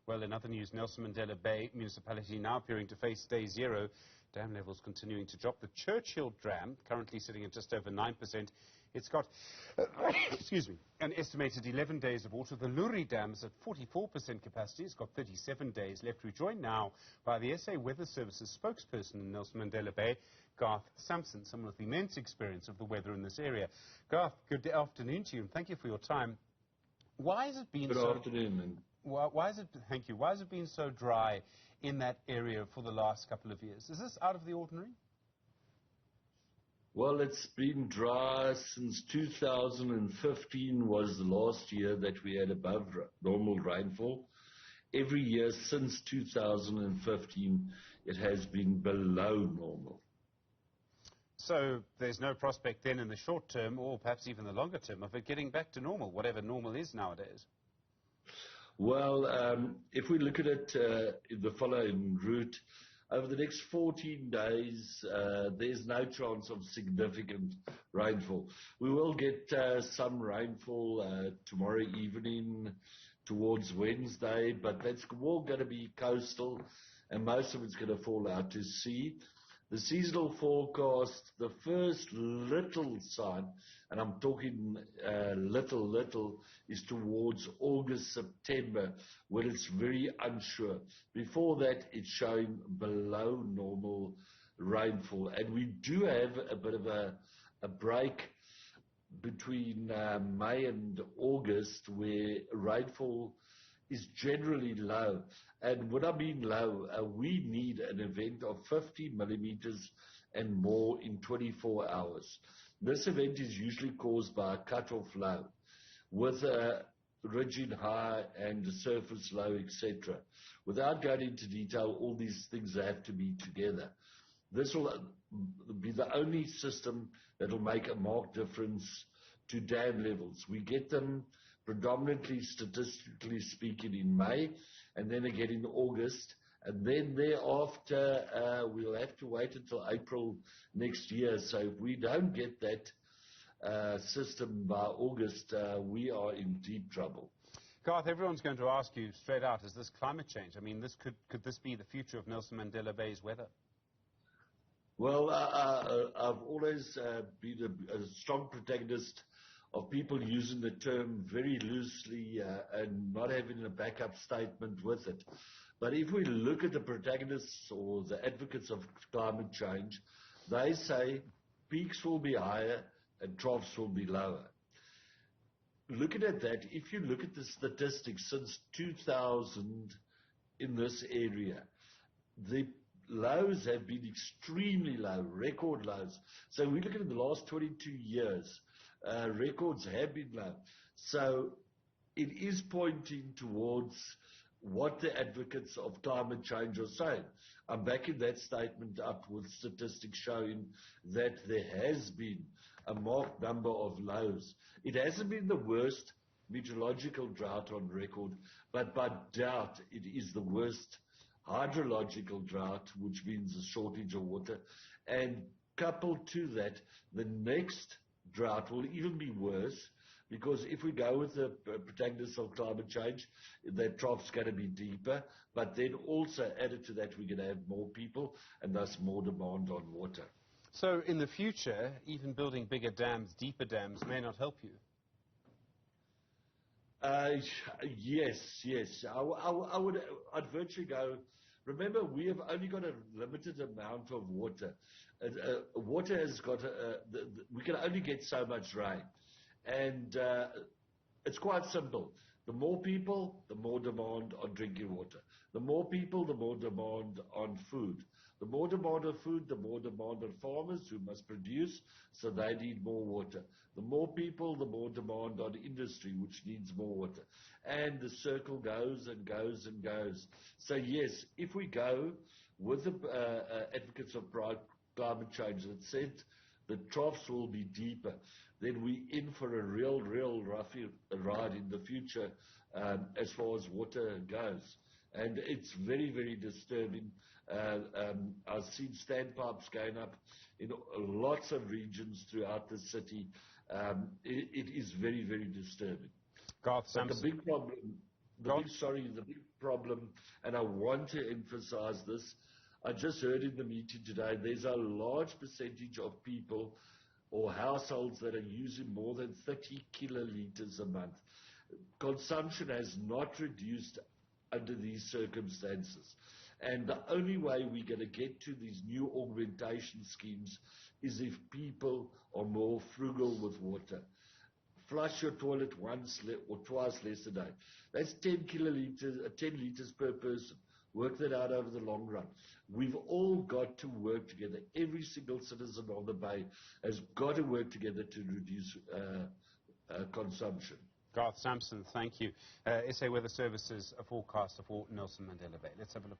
Well, in other news, Nelson Mandela Bay Municipality now appearing to face day zero. Dam levels continuing to drop. The Churchill Dam, currently sitting at just over 9%. It's got, excuse me, an estimated 11 days of water. The Luri Dam is at 44% capacity. It's got 37 days left. We're joined now by the SA Weather Services spokesperson in Nelson Mandela Bay, Garth Sampson, someone with immense experience of the weather in this area. Garth, good afternoon to you, and thank you for your time. Why has it been Good afternoon. Thank you. Why has it been so dry in that area for the last couple of years? Is this out of the ordinary? Well, it's been dry since 2015 was the last year that we had above normal rainfall. Every year since 2015, it has been below normal. So there's no prospect then in the short term, or perhaps even the longer term, of it getting back to normal, whatever normal is nowadays? Well, if we look at it in the following route, over the next 14 days, there's no chance of significant rainfall. We will get some rainfall tomorrow evening towards Wednesday, but that's all going to be coastal, and most of it's going to fall out to sea. The seasonal forecast, the first little sign, and I'm talking little, is towards August, September, when it's very unsure. Before that, it's showing below normal rainfall. And we do have a bit of a break between May and August where rainfall is generally low. And when I mean low, we need an event of 50 millimeters and more in 24 hours. This event is usually caused by a cut-off low with a ridging high and a surface low, etc. Without going into detail, all these things have to be together. This will be the only system that will make a marked difference to dam levels. We get them predominantly, statistically speaking, in May, and then again in August, and then thereafter we'll have to wait until April next year. So if we don't get that system by August, we are in deep trouble. Garth, everyone's going to ask you straight out, is this climate change? I mean, could this be the future of Nelson Mandela Bay's weather? Well, I've always been a strong protagonist of people using the term very loosely and not having a backup statement with it. But if we look at the protagonists or the advocates of climate change, they say peaks will be higher and troughs will be lower. Looking at that, if you look at the statistics since 2000 in this area, the lows have been extremely low, record lows. So we look at the last 22 years, records have been low. So it is pointing towards what the advocates of climate change are saying. I'm backing that statement up with statistics showing that there has been a marked number of lows. It hasn't been the worst meteorological drought on record, but by doubt it is the worst hydrological drought, which means a shortage of water. And coupled to that, the next drought will even be worse, because if we go with the protagonists of climate change, that trough's going to be deeper, but then also added to that, we're going to have more people and thus more demand on water. So in the future, even building bigger dams, deeper dams, may not help you? Yes. I'd virtually go. Remember, we have only got a limited amount of water. Water has got, we can only get so much rain. And it's quite simple. The more people, the more demand on drinking water. The more people, the more demand on food. The more demand on food, the more demand on farmers who must produce, so they need more water. The more people, the more demand on industry, which needs more water. And the circle goes and goes and goes. So yes, if we go with the advocates of climate change that said the troughs will be deeper, then we're in for a real rough ride in the future as far as water goes. And it's very disturbing. I've seen standpipes going up in lots of regions throughout the city. It is very disturbing. Garth Sampson. But the big problem, the problem, and I want to emphasize this. I just heard in the meeting today, there's a large percentage of people or households that are using more than 30 kiloliters a month. Consumption has not reduced under these circumstances. And the only way we're going to get to these new augmentation schemes is if people are more frugal with water. Flush your toilet once or twice less a day. That's 10 liters per person. Work that out over the long run. We've all got to work together. Every single citizen of the Bay has got to work together to reduce consumption. Garth, Sampson, thank you. SA Weather Services, a forecaster for Nelson Mandela Bay. Let's have a look.